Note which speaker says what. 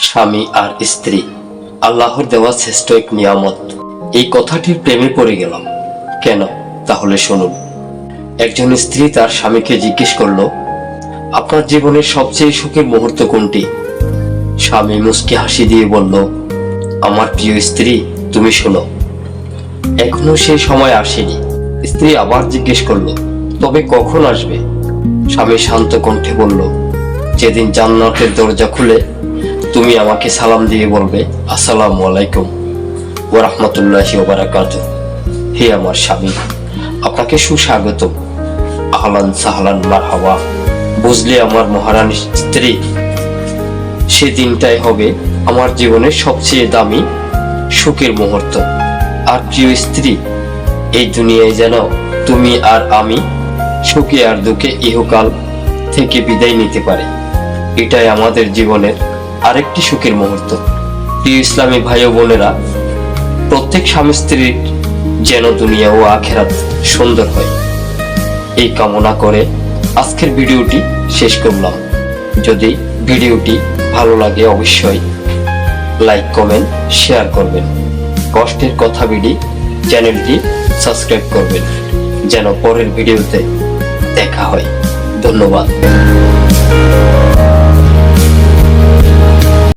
Speaker 1: স্বামী আর স্ত্রী আল্লাহর দেওয়া শ্রেষ্ঠ এক নিয়ামত। এই কথাটির প্রেমে পড়ে গেলাম। কেন? তাহলে শুনুন। একজন স্ত্রী তার স্বামীকে জিজ্ঞেস করলো, আপনার জীবনের সবচেয়ে সুখের মুহূর্ত কোনটি? স্বামী মুচকি হাসি দিয়ে বলল, আমার প্রিয় স্ত্রী, তুমি শোনো, এখনো সেই সময় আসেনি। স্ত্রী আবার জিজ্ঞেস করলো, তবে কখন আসবে? স্বামী শান্ত কণ্ঠে বলল, যেদিন জান্নাতের দরজা খুলে তুমি আমাকে সালাম দিয়ে বলবে, আসসালামু আলাইকুম ওয়া রাহমাতুল্লাহি ওয়া বারাকাতুহু। হে আমার স্বামী, আপনাকে সুস্বাগতম, আহলান সাহলান মারহাবা। বুঝলে আমার মহারানী স্ত্রী, সে দিনটাই হবে আমার জীবনের সবচেয়ে দামি সুখের মুহূর্ত। আর প্রিয় স্ত্রী, এই দুনিয়ায় যেন তুমি আর আমি সুখে আর দুঃখে ইহকাল থেকে বিদায় নিতে পারি। এটাই আমাদের জীবনের আরেকটি সুখের মুহূর্ত। প্রিয় ইসলামী ভাই ও বোনেরা, প্রত্যেক স্বামী স্ত্রীর যেন দুনিয়া ও আখিরাত সুন্দর হয়, এই কামনা করে আজকের ভিডিওটি শেষ করলাম। যদি ভিডিওটি ভালো লাগে অবশ্যই লাইক, কমেন্ট, শেয়ার করবেন। কষ্টের কথা বিডি চ্যানেলটি সাবস্ক্রাইব করবেন, যেন পরের ভিডিওতে দেখা হয়। ধন্যবাদ।